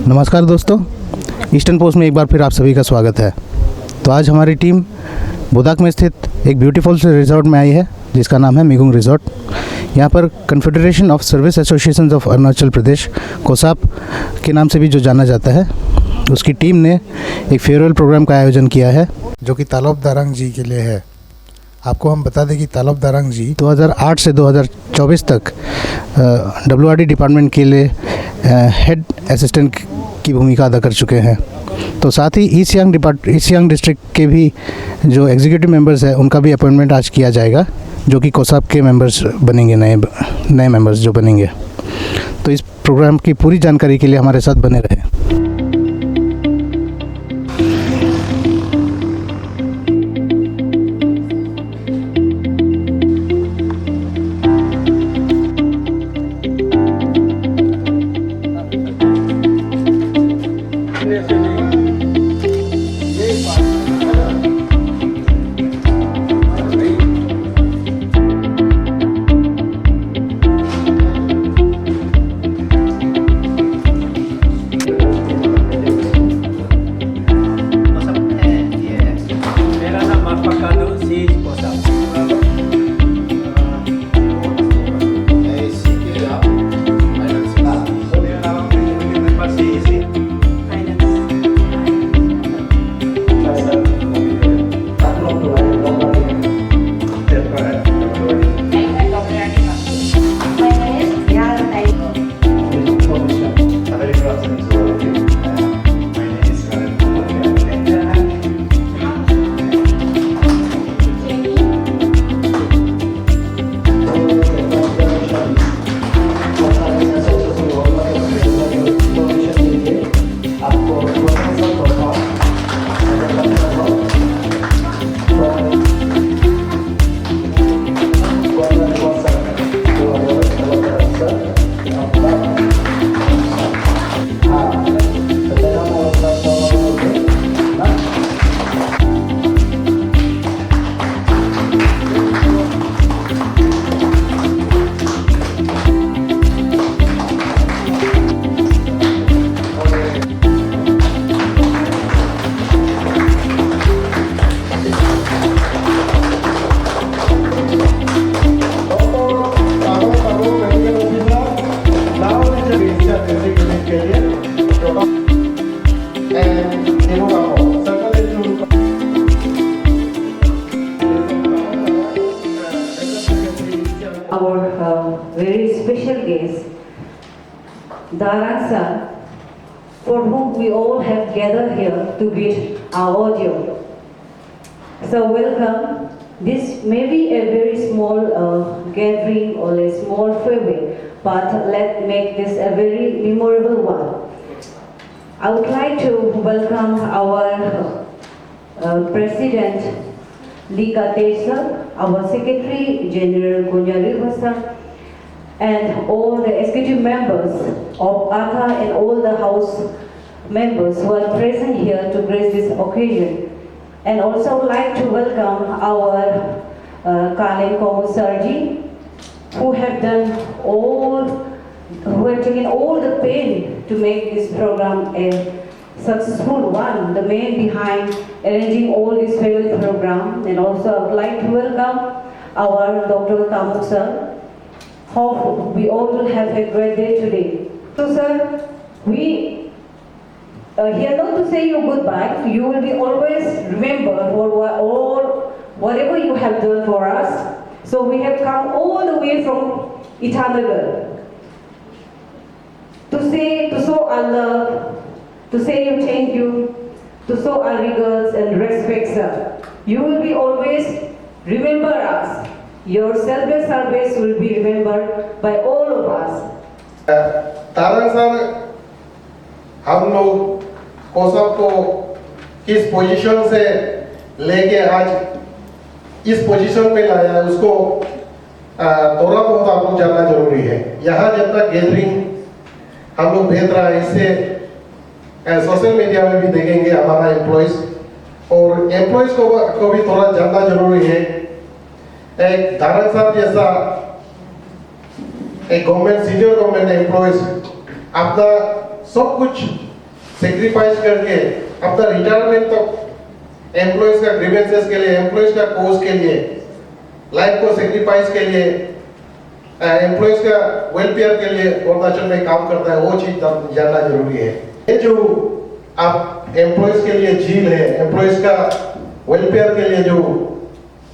नमस्कार दोस्तों, eastern post में एक बार फिर आप सभी का स्वागत है। तो आज हमारी टीम बोदाक में स्थित एक ब्यूटीफुल से रिजॉर्ट में आई है जिसका नाम है मिगुंग रिजॉर्ट। यहाँ पर confederation of service associations of Arunachal Pradesh COSAP के नाम से भी जो जाना जाता है, उसकी टीम ने एक फेयरवेल प्रोग्राम का आयोजन किया है जो कि तालोब दारांग जी के लिए है। आपको हम बता दें कि तालोब दारांग जी 2008 से 2024 तक WRD डिपार्टमेंट के लिए हेड असिस्टेंट की भूमिका अदा कर चुके हैं। तो साथ ही ईस्ट सियांग डिस्ट्रिक्ट के भी जो एग्जीक्यूटिव मेंबर्स हैं उनका भी अपॉइंटमेंट आज किया जाएगा, जो कि कोसाप के मेंबर्स बनेंगे, नए मेंबर्स जो बनेंगे। तो इस प्रोग्राम की पूरी जानकारी के लिए हमारे साथ बने रहें। Very special guest, Darang sir, for whom we all have gathered here to greet our audio. So welcome. This may be a very small gathering or a small farewell, but let's make this a very memorable one. I would like to welcome our President Lika Tesa, our Secretary General Kunyari Vasa, and all the executive members of ATA and all the house members who are present here to grace this occasion. And also would like to welcome our Kalen Komo Sarji, who have taken all the pain to make this program a successful one, the man behind arranging all this farewell program. And also I would like to welcome our Dr. Tamuk sir. Hope we all will have a great day today. So sir, we here not to say you goodbye. You will be always remembered for whatever you have done for us. So we have come all the way from Itanagar to show our love, to say you thank you, to show our regards and respect, sir. You will be always remember us. Your selfless service will be remembered by all of us. Tarang sir, हम लोग कोसाप को किस position से लेके आज इस position पे लाया है उसको थोड़ा बहुत आप लोग जानना जरूरी है। यहाँ जब तक गैदरिंग हम लोग भेज रहा है, इससे सोशल मीडिया में भी देखेंगे हमारा एम्प्लॉइज, और एम्प्लॉइज को भी थोड़ा जानना जरूरी है। एक दारंग साहब जैसा एक गवर्नमेंट सीनियर गवर्नमेंट एम्प्लॉइज अपना सब कुछ सेक्रीफाइस करके अपना रिटायरमेंट तक एम्प्लॉयज का ग्रीवेंसेस के लिए, एम्प्लॉयज का कोज के लिए, लाइफ को सेक्रीफाइस के लिए, एम्प्लॉयज का वेलफेयर के लिए अरुणाचल में काम करता है, वो चीज जानना जरूरी है। ये जो आप एम्प्लॉयज के लिए झील है, एम्प्लॉयज का वेलफेयर के लिए जो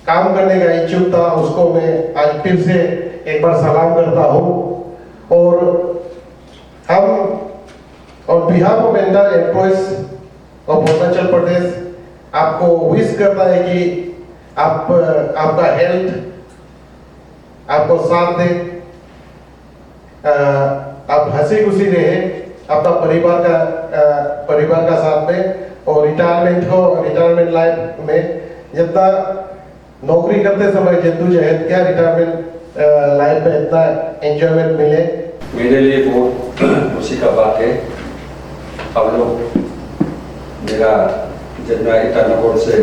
काम करने का इच्छुक था, उसको मैं आज फिर से एक बार सलाम करता हूँ। और हम on behalf of entire employees of Arunachal Pradesh आपको विश करता है कि आपका हेल्थ आपको साथ दे, आप हंसी खुशी रहे अपना परिवार का साथ में, और रिटायरमेंट लाइफ में जितना नौकरी करते समय जद्दोजहद क्या रिटायरमेंट लाइफ में इतना एंजॉयमेंट मिले, मेरे लिए बहुत खुशी का बात है। हम लोग मेरा जितना ईटानगर से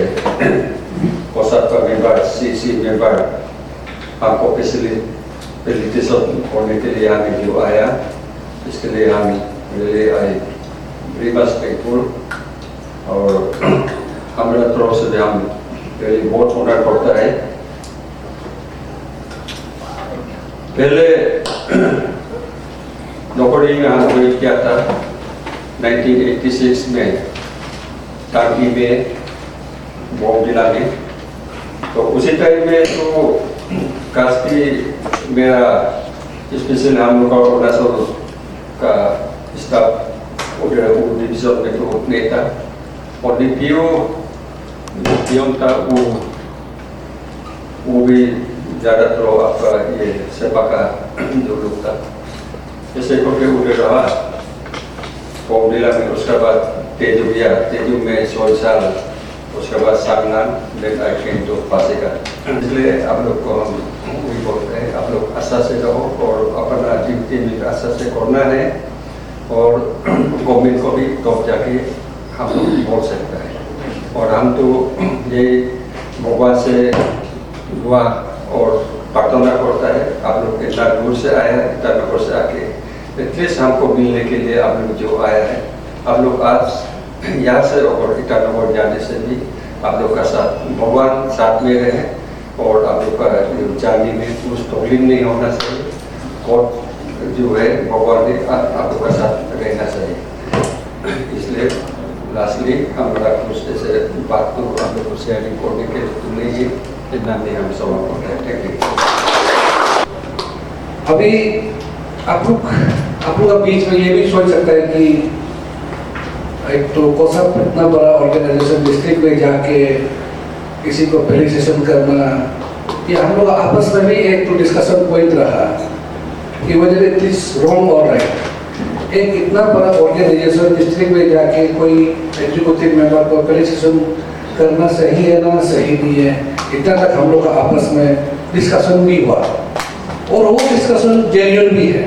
कोसाप का मेंबर, सीसी मेंबर, हमको फैसिलिटेशन करने के लिए हमें जो आया, इसके लिए हम मेरे लिए आई वेरी मच थैंकफुल। और हमारा तरफ से भी हम बहुत ऑनर करता है। पहले नौकरी में हम ज्वाइन किया था 1986 में टांकी में, बॉम जिला में। तो उसी टाइम में तो काफी मेरा स्पेशल हम लोग का अरुणाचल का स्टाफ डिवीजन में तो नहीं था, और डीपीओ था वो भी ज़्यादातर आपका ये सेवा का जो लोग था, जैसे करके उधर रहा बॉम जिला में। उसके बाद तेजू में 16 साल, उसके बाद Sanglan, then I came to Pasighat. इसलिए आप लोग को हम वही बोलते हैं, आप लोग अच्छा से रहो और अपना ड्यूटी में अच्छा से करना है, और गवर्नमेंट को भी तब जाके हम लोग बोल सकते हैं। और हम तो ये भगवान से दुआ और प्रार्थना करता है, आप लोग इतना दूर से आया, ईटानगर से आके एटलीस्ट हमको मिलने के लिए आप लोग जो आया है, आप लोग आज यहाँ से और ईटानगर जाने से भी आप लोग का साथ भगवान साथ में रहे, और आप लोग का जाने में कुछ तकलीफ नहीं होना चाहिए, और जो है भगवान ने आप लोग का साथ रहना चाहिए। इसलिए लास्टली हमारा कुछ ऐसे बात को आप लोग को शेयरिंग करने के लिए इतना नहीं हम समाप्त करते हैं। अभी आप लोग का बीच में ये भी सोच सकता है कि एक तो कोसाप इतना बड़ा ऑर्गेनाइजेशन डिस्ट्रिक्ट में जाके किसी को फेलिसिटेशन करना, ये हम लोग आपस में भी एक तो डिस्कशन पॉइंट रहा कि whether it is wrong or right। एक इतना बड़ा ऑर्गेनाइजेशन डिस्ट्रिक्ट में जाके कोई एग्जीक्यूटिव मेंबर को फेलिसिटेशन करना सही है ना सही नहीं है, इतना तक हम लोग का आपस में डिस्कशन भी हुआ, और वो डिस्कशन जेन्युइन भी है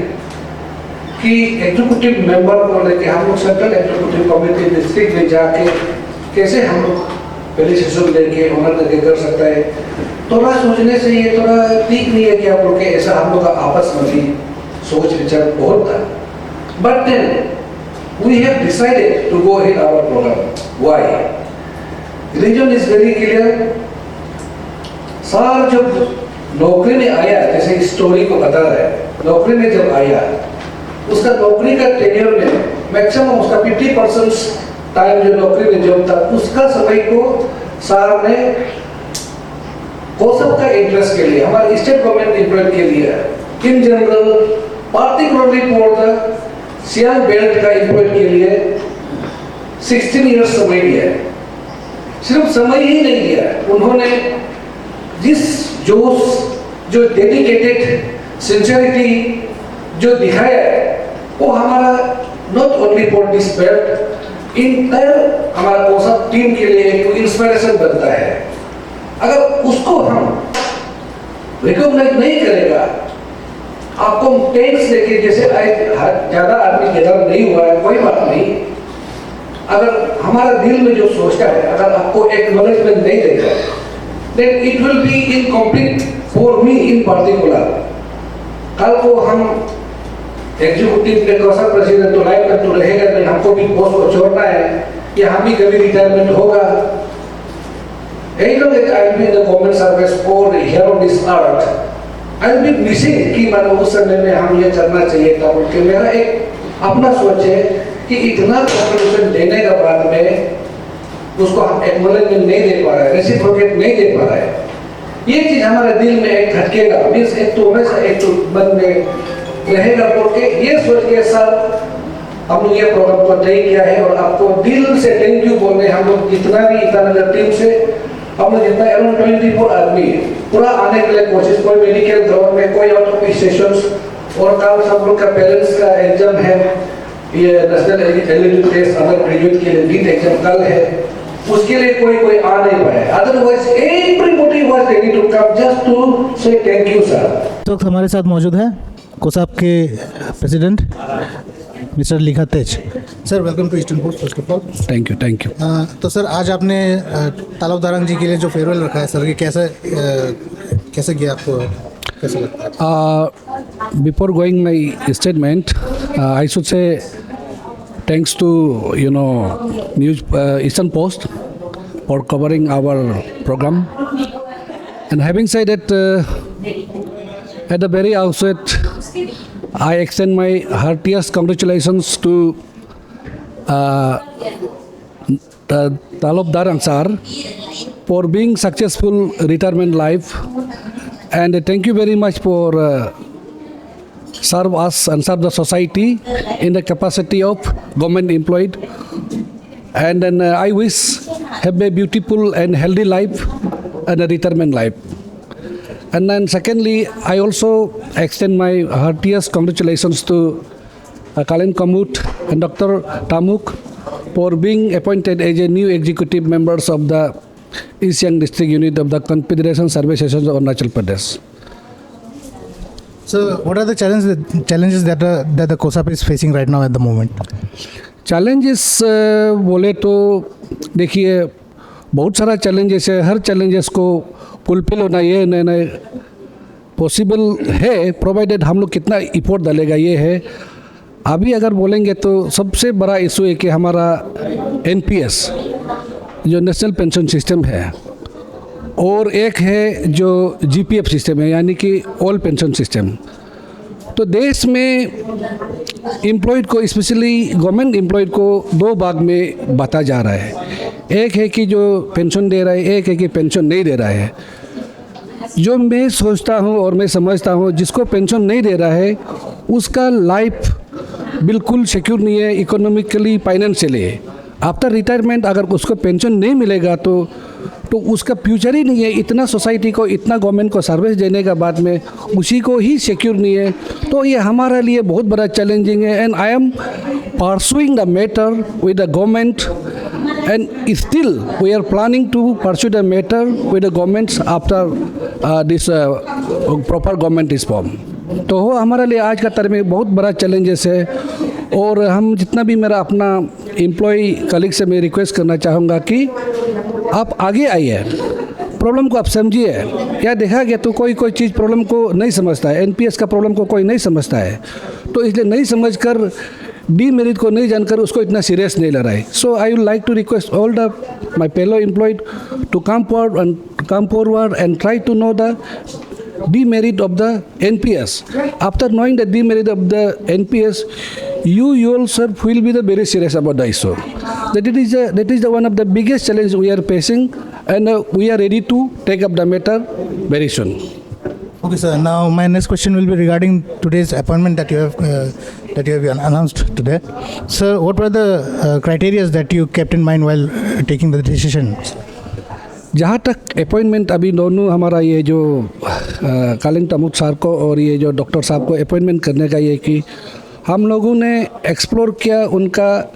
कि एग्जीक्यूटिव मेंबर को लेके हम लोग सेंट्रल एग्जीक्यूटिव कमेटी डिस्ट्रिक्ट में जाके कैसे हम लोग फेलिसिटेशन लेके ऑनर करके कर सकता है। थोड़ा सोचने से ये थोड़ा ठीक नहीं है कि आप लोग के ऐसा हम लोग का आपस में भी सोच विचार बहुत था, but then we have decided to go in our program. Why? Reason is very clear. Sir जब नौकरी में आया, जैसे स्टोरी को बता रहे हैं, नौकरी में जब आया, उसका नौकरी का टेन्योर में मैक्सिमम उसका 50% टाइम जो नौकरी में जॉब था, उसका समय को सर ने कोसाप का इंटरेस्ट के लिए, हमारे स्टेट गवर्नमेंट इंटरेस्ट के लिए, in general particularly for the Siang belt का इंटरेस्ट के लिए 16 इयर्स समय लिया। सिर्फ समय ही नहीं लिया, उन्होंने जिस जोश, जो डेडिकेटेड सिंसियरिटी जो दिखाया है, वो हमारा not only for this belt, entire हमारा कोसाप टीम के लिए एक इंस्पिरेशन बनता है। अगर उसको हम रिकॉग्नाइज नहीं करेगा, आपको टैक्स देके जैसे ज्यादा आदमी गैदर नहीं हुआ है, कोई बात नहीं, अगर हमारा दिल में जो सोचता है, अगर आपको एक्नॉलेजमेंट नहीं देगा, then it will be incomplete for me in particular। कल को हम एग्जीक्यूटिव ने कौशल प्रेसिडेंट तो लाइफ में तो रहेगा नहीं, हमको भी पोस्ट को छोड़ना है या हम भी कभी रिटायरमेंट होगा। Either that I'll be in the government service or here on this earth, I'll be missing कि मानो उस समय में हम ये करना चाहिए था, क्योंकि मेरा एक अपना सोच है कि इतना कंट्रीब्यूशन देने के बाद में उसको हम एक्नॉलेजमेंट नहीं दे पा रहा है, रेसिप्रोकेट नहीं दे पा रहा है। ये चीज हमारे दिल में एक खटकेगा, मीन्स एक तो हमेशा एक तो मन में रहेगा, क्योंकि ये सोच के सर हम लोग ये प्रोग्राम को तय किया है और आपको दिल से थैंक यू बोल रहे हैं। हम लोग जितना भी ईटानगर टीम से हम लोग जितना अराउंड 24 आदमी पूरा आने के लिए कोशिश, कोई मेडिकल ग्राउंड में, कोई आउट ऑफ स्टेशंस, और कल सब लोग का पेरेंट्स का एग्जाम है, ये national eligibility test undergraduate के लिए नीट एग्जाम कल है, उसके लिए कोई आ नहीं पाया। Otherwise everybody was ready to come just to say thank you sir. तो हमारे साथ मौजूद है कोसाप के president mister Likha Tej. Sir welcome to Eastern Post first of all. Thank you. तो सर आज आपने तालाब दारंग जी के लिए जो फेयरवेल रखा है सर, ये कैसे गया, आपको कैसा लगता है? Before going my statement, I should say thanks to News Eastern Post for covering our program. And having said that, at the very outset, I extend my heartiest congratulations to Talab Darang sir for being successful retirement life, and thank you very much for serve us and serve the society in the capacity of government employed. And then I wish have a beautiful and healthy life and a retirement life. And then secondly, I also extend my heartiest congratulations to Kalen Kamut and Dr. Tamuk for being appointed as a new executive members of the East Siang District Unit of the Confederation Service Sessions of Arunachal Pradesh. So what are the challenges that the COSAP is facing right now at the moment? Challenges बोले तो देखिए बहुत सारा challenges है। हर challenges को fulfil होना ये नए पॉसिबल है, प्रोवाइडेड हम लोग कितना इफोर्ट डालेगा ये है। अभी अगर बोलेंगे तो सबसे बड़ा इशू है कि हमारा NPS जो नेशनल पेंशन सिस्टम है, और एक है जो GPF सिस्टम है, यानी कि ऑल पेंशन सिस्टम। तो देश में एम्प्लॉयड को, स्पेशली गवर्नमेंट एम्प्लॉयड को दो भाग में बांटा जा रहा है। एक है कि जो पेंशन दे रहा है, एक है कि पेंशन नहीं दे रहा है। जो मैं सोचता हूँ और मैं समझता हूँ, जिसको पेंशन नहीं दे रहा है उसका लाइफ बिल्कुल सिक्योर नहीं है, इकोनॉमिकली फाइनेंशियली। आफ्टर रिटायरमेंट अगर उसको पेंशन नहीं मिलेगा तो उसका फ्यूचर ही नहीं है। इतना सोसाइटी को, इतना गवर्नमेंट को सर्विस देने के बाद में उसी को ही सिक्योर नहीं है, तो ये हमारे लिए बहुत बड़ा चैलेंजिंग है। And I am pursuing the matter with the government, and still we are planning to pursue the matter with the governments after this proper government is formed. तो वो हमारे लिए आज का तरह में बहुत बड़ा चैलेंजेस है। और हम जितना भी मेरा अपना एम्प्लॉय कलीग से मैं रिक्वेस्ट करना चाहूँगा कि आप आगे आइए, प्रॉब्लम को आप समझिए। या देखा गया तो कोई चीज़ प्रॉब्लम को नहीं समझता है, NPS का प्रॉब्लम को कोई नहीं समझता है, तो इसलिए नहीं समझकर डीमेरिट को नहीं जानकर उसको इतना सीरियस नहीं ले रहा है। So I would like to request all the my fellow employed to come forward and try to know the demerit of the NPS. After knowing the demerit of the NPS, you yourself will be very serious about the issue. That is the one of the biggest challenge we are facing, and we are ready to take up the matter very soon. Okay, sir. Now my next question will be regarding today's appointment that you have announced today. Sir, what were the criteria that you kept in mind while taking the decision? जहाँ तक appointment अभी दोनों हमारा ये जो कालिंग तमुत साहब को और ये जो डॉक्टर साहब को अपॉइंटमेंट करने का ये कि हम लोगों ने एक्सप्लोर किया, उनका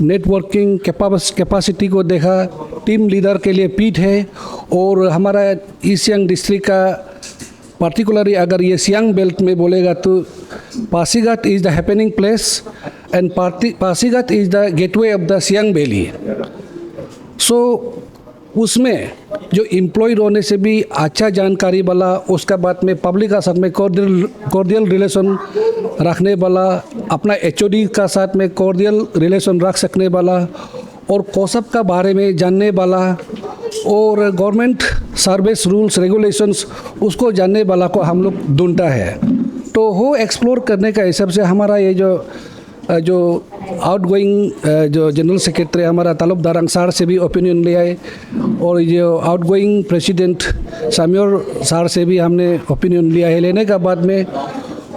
नेटवर्किंग कैपेसिटी को देखा, टीम लीडर के लिए पीठ है। और हमारा ईस्ट सियांग डिस्ट्रिक्ट का पर्टिकुलरली अगर ये सियांग बेल्ट में बोलेगा तो Pasighat is the happening place and Pasighat is the gateway of the Siang valley. So उसमें जो एम्प्लॉयड होने से भी अच्छा जानकारी वाला, उसका बाद में पब्लिक का साथ में कॉर्डियल रिलेशन रखने वाला, अपना एचओडी का साथ में कॉर्डियल रिलेशन रख सकने वाला और कोसप का बारे में जानने वाला और गवर्नमेंट सर्विस रूल्स रेगुलेशंस उसको जानने वाला को हम लोग ढूंढता है। तो वो एक्सप्लोर करने का हिसाब से हमारा ये जो आउटगोइंग जो जनरल सेक्रेटरी हमारा तालुक दारंग सर से भी ओपिनियन लिया है और जो आउटगोइंग प्रेसिडेंट साम्योर सर से भी हमने ओपिनियन लिया है। लेने का बाद में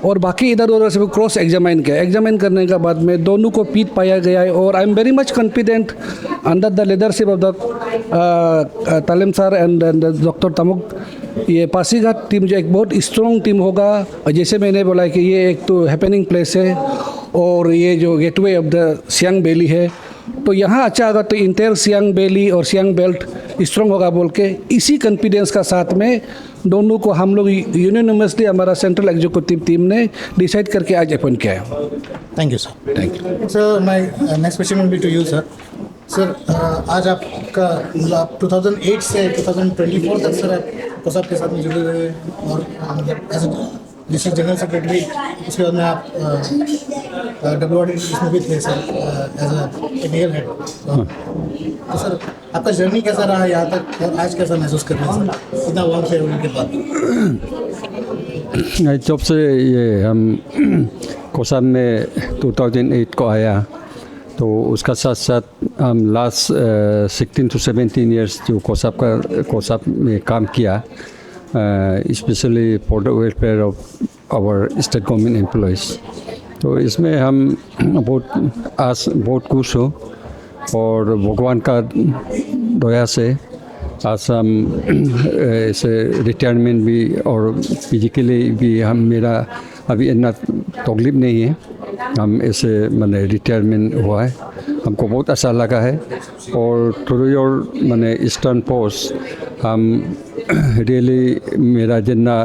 और बाकी इधर उधर से भी क्रॉस एग्जामिन किया। एग्जामिन करने के बाद में दोनों को पीट पाया गया है और I am very much confident under the leadership of the तालिम सर एंड डॉक्टर तमुक, ये पासीघाट टीम जो एक बहुत स्ट्रॉन्ग टीम होगा। और जैसे मैंने बोला कि ये एक तो हैपनिंग प्लेस है और ये जो gateway of the Siang valley है, तो यहाँ अच्छा होगा तो इंटायर सियांग वैली और सियांग बेल्ट स्ट्रॉन्ग होगा बोल के इसी कॉन्फिडेंस का साथ में दोनों को हम लोग यूनियनमसली हमारा सेंट्रल एग्जीक्यूटिव टीम ने डिसाइड करके आज अपॉइंट किया है। Thank you sir. Thank you sir. My next question will be to you sir. Sir आज आपका आप 2008 से 2024 तक सर आप कोसप के साथ में जुड़े हुए और एज डिस्ट्रिक्ट जनरल सेक्रेटरी, उसके बाद में आप WRD इसमें भी थे sir as a technical head. तो सर आपका जर्नी कैसा रहा यहाँ तक और आज कैसा महसूस कर रहे हैं सर इतना वर्क फेयरवेल के बाद? जब से ये हम कोसप में 2008 को आया तो उसका साथ साथ हम लास्ट 16 to 17 ईयर्स जो कोसप में काम किया, specially for the welfare of our state government employees. तो इसमें हम बहुत खुश हो और भगवान का दया से आज हम ऐसे रिटायरमेंट भी और फिजिकली भी मेरा अभी इतना तकलीफ नहीं है। हम ऐसे मैंने रिटायरमेंट हुआ है, हमको बहुत अच्छा लगा है। और थ्रू योर मैंने ईस्टर्न पोस्ट हम रियली मेरा जितना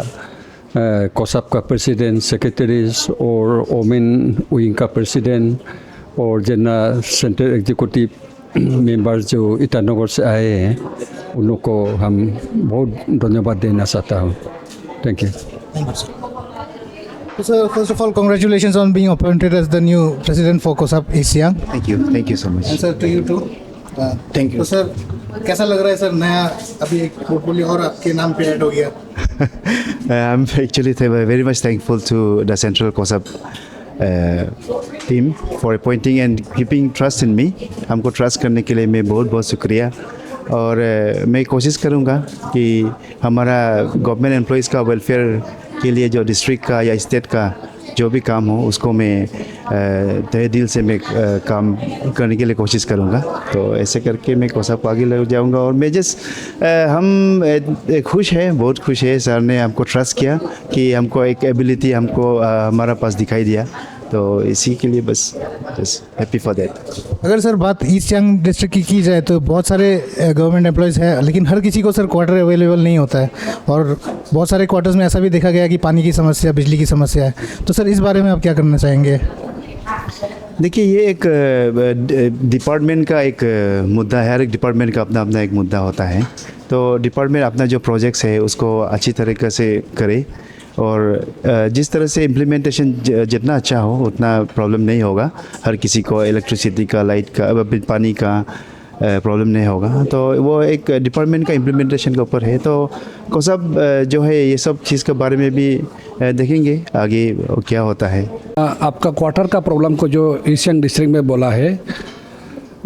कोसप का प्रेसिडेंट, सेक्रेटरीज और ओमेन विंग का प्रेसिडेंट और जितना सेंट्रल एग्जीक्यूटिव मेंबर्स जो ईटानगर से आए हैं उन लोग को हम बहुत धन्यवाद देना चाहता हूँ। Thank you. Thank you, sir. So, first of all, congratulations on being appointed as the new president for COSAP East Siang. Thank you so much. And sir, to you too. Thank you. तो sir कैसा लग रहा है sir, नया अभी एक portfolio और आपके नाम पे ऐड हो गया? I'm actually very much thankful to the Central COSAP team for appointing and keeping trust in me. हमको ट्रस्ट करने के लिए मैं बहुत बहुत शुक्रिया। और मैं कोशिश करूँगा कि हमारा गवर्नमेंट एम्प्लॉयज़ का वेलफेयर के लिए जो डिस्ट्रिक्ट का या स्टेट का जो भी काम हो उसको मैं तहे दिल से मैं काम करने के लिए कोशिश करूँगा। तो ऐसे करके मैं कोसप आगे ले जाऊँगा। और मैं हम खुश हैं, बहुत खुश है। सर ने हमको ट्रस्ट किया कि हमको एक एबिलिटी हमको हमारा पास दिखाई दिया, तो इसी के लिए बस हैप्पी फॉर दैट। अगर सर बात ईस्ट सियांग डिस्ट्रिक्ट की जाए तो बहुत सारे गवर्नमेंट एम्प्लॉयज़ हैं, लेकिन हर किसी को सर क्वार्टर अवेलेबल नहीं होता है और बहुत सारे क्वार्टर्स में ऐसा भी देखा गया कि पानी की समस्या, बिजली की समस्या है। तो सर इस बारे में आप क्या करना चाहेंगे? देखिए, ये एक डिपार्टमेंट का एक मुद्दा है। हर एक डिपार्टमेंट का अपना अपना एक मुद्दा होता है। तो डिपार्टमेंट अपना जो प्रोजेक्ट्स है उसको अच्छी तरीके से करे और जिस तरह से इम्प्लीमेंटेशन जितना अच्छा हो उतना प्रॉब्लम नहीं होगा। हर किसी को इलेक्ट्रिसिटी का, लाइट का, पानी का प्रॉब्लम नहीं होगा। तो वो एक डिपार्टमेंट का इम्प्लीमेंटेशन के ऊपर है। तो कोसप जो है ये सब चीज़ के बारे में भी देखेंगे आगे क्या होता है। आपका क्वार्टर का प्रॉब्लम को जो ईस्ट सियांग डिस्ट्रिक्ट में बोला है,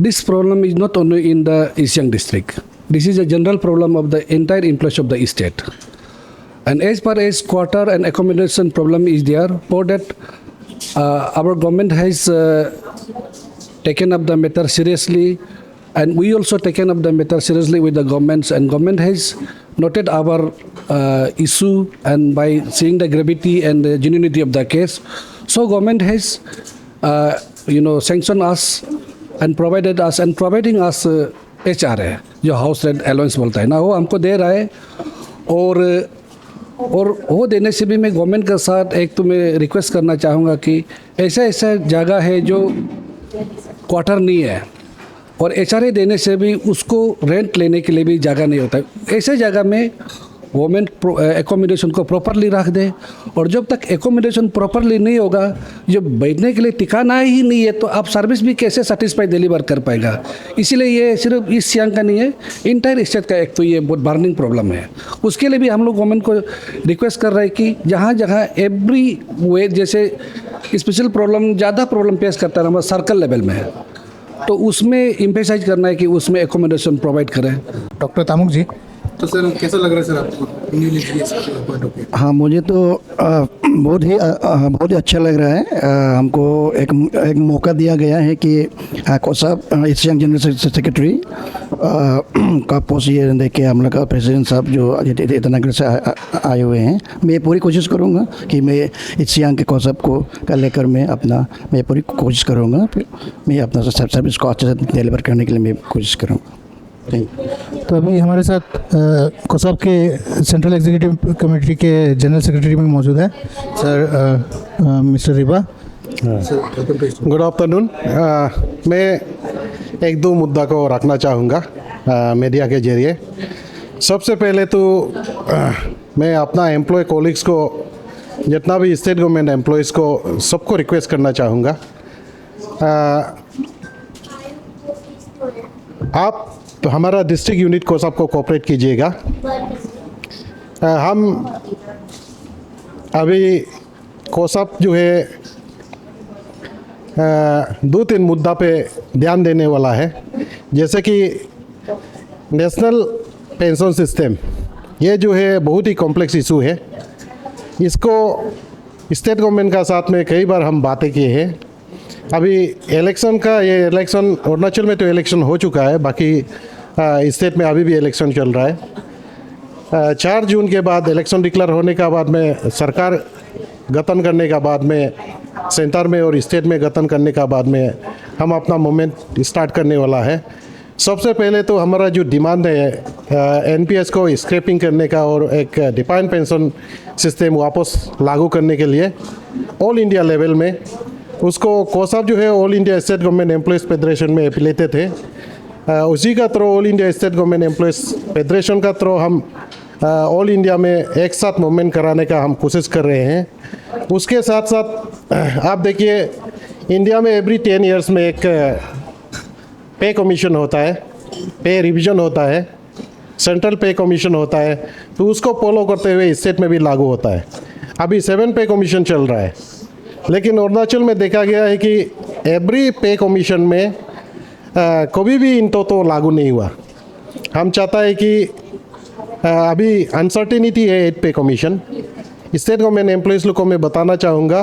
this problem is not only in the east Siang district, this is a general problem of the entire employees of the state. And as far as quarter and accommodation problem is there, for that our government has taken up the matter seriously, and we also taken up the matter seriously with the governments, and government has noted our issue, and by seeing the gravity and the genuinity of the case, so government has sanctioned us and provided us and providing us HRA जो house rent allowance बोलता है ना, वो हमको दे रहा है। और वो देने से भी मैं गवर्नमेंट के साथ एक तो मैं रिक्वेस्ट करना चाहूँगा कि ऐसा जगह है जो क्वार्टर नहीं है, और HRA देने से भी उसको रेंट लेने के लिए भी जगह नहीं होता है। ऐसे जगह में गवर्नमेंट एकोमोडेशन को प्रॉपरली रख दे, और जब तक एकोमोडेशन प्रॉपरली नहीं होगा, जब बैठने के लिए ठिकाना ही नहीं है, तो आप सर्विस भी कैसे सेटिस्फाई डिलीवर कर पाएगा। इसीलिए ये सिर्फ इस सियांग का नहीं है, इंटायर स्टेट का एक तो ये बहुत बर्निंग प्रॉब्लम है। उसके लिए भी हम लोग गवर्नमेंट को रिक्वेस्ट कर रहे हैं कि जहाँ जहाँ एवरी वे जैसे स्पेशल प्रॉब्लम ज़्यादा प्रॉब्लम फेस करता है हमारा सर्कल लेवल में, तो उसमें इम्पेसाइज करना है कि उसमें एकोमोडेशन प्रोवाइड करें। डॉक्टर तामुक जी, तो सर कैसा लग रहा है सर आपको new GS point of view? हाँ, मुझे तो बहुत ही अच्छा लग रहा है। हमको एक मौका दिया गया है कि कोसा ईस्ट सियांग जनरल सेक्रेटरी का पोस्ट ये देख के हम लोग का प्रेसिडेंट साहब जो ईटानगर से आए हुए हैं। मैं पूरी कोशिश करूँगा कि मैं ईस्ट सियांग के कोसा को लेकर मैं पूरी कोशिश करूँगा, फिर मैं अपना सर्विस को अच्छे से डिलीवर करने के लिए मैं कोशिश करूँगा। तो अभी हमारे साथ कोसाप के सेंट्रल एग्जीक्यूटिव कमेटी के जनरल सेक्रेटरी में मौजूद है sir mister Riba. Good afternoon. मैं एक दो मुद्दा को रखना चाहूँगा मीडिया के जरिए। सबसे पहले तो मैं अपना एम्प्लॉय कोलिग्स को, जितना भी स्टेट गवर्नमेंट एम्प्लॉयज़ को, सबको रिक्वेस्ट करना चाहूँगा, आप तो हमारा डिस्ट्रिक्ट यूनिट को सबको कोऑपरेट कीजिएगा। हम अभी कोसप जो है 2-3 मुद्दा पे ध्यान देने वाला है, जैसे कि नेशनल पेंशन सिस्टम, ये जो है बहुत ही कॉम्प्लेक्स इशू है। इसको स्टेट गवर्नमेंट का साथ में कई बार हम बातें किए हैं। अभी इलेक्शन का, ये इलेक्शन अरुणाचल में तो इलेक्शन हो चुका है, बाकी स्टेट में अभी भी इलेक्शन चल रहा है। 4 जून के बाद इलेक्शन डिक्लेयर होने का बाद में, सरकार गठन करने का बाद में, सेंटर में और स्टेट में गठन करने का बाद में हम अपना मूवमेंट स्टार्ट करने वाला है। सबसे पहले तो हमारा जो डिमांड है एनपीएस को स्क्रैपिंग करने का और एक डिफाइंड पेंशन सिस्टम वापस लागू करने के लिए ऑल इंडिया लेवल में, उसको कोसाप जो है all India state government employees federation में एफिलेटेड है, उसी का through all India state government employees federation का थ्रू हम ऑल इंडिया में एक साथ मूवमेंट कराने का हम कोशिश कर रहे हैं। उसके साथ साथ आप देखिए, इंडिया में एवरी 10 ईयर्स में एक पे कमीशन होता है, पे रिवीजन होता है, सेंट्रल पे कमीशन होता है, तो उसको फॉलो करते हुए स्टेट में भी लागू होता है। अभी 7 पे कमीशन चल रहा है, लेकिन अरुणाचल में देखा गया है कि एवरी पे कमीशन में कभी भी इनको तो लागू नहीं हुआ। हम चाहता है कि अभी अनसर्टेनिटी है 8 पे कमीशन। स्टेट गवर्नमेंट एम्प्लॉयज़ लोग को मैं बताना चाहूँगा,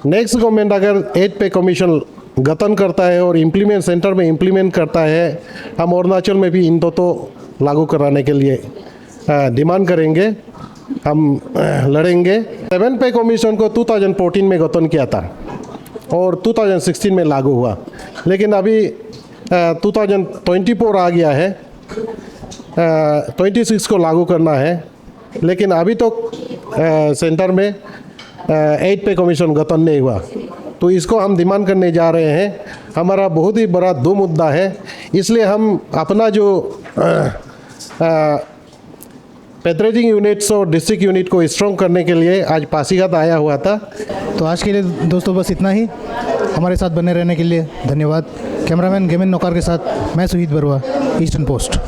नेक्स्ट गवर्नमेंट अगर 8 पे कमीशन गठन करता है और इम्प्लीमेंट सेंटर में इम्प्लीमेंट करता है, हम अरुणाचल में भी इनको तो लागू कराने के लिए डिमांड करेंगे, हम लड़ेंगे। 7 पे कमीशन को 2014 में गठन किया था और 2016 में लागू हुआ, लेकिन अभी 2024 आ गया है, 26 को लागू करना है, लेकिन अभी तो सेंटर में 8 पे कमीशन गठन नहीं हुआ। तो इसको हम डिमांड करने जा रहे हैं। हमारा बहुत ही बड़ा 2 मुद्दा है, इसलिए हम अपना जो फेडरेटिंग यूनिट्स और डिस्ट्रिक्ट यूनिट को स्ट्रॉन्ग करने के लिए आज पासीघाट आया हुआ था। तो आज के लिए दोस्तों बस इतना ही। हमारे साथ बने रहने के लिए धन्यवाद। कैमरामैन गेमिन नौकार के साथ मैं सुहीद बरुआ, ईस्टर्न पोस्ट।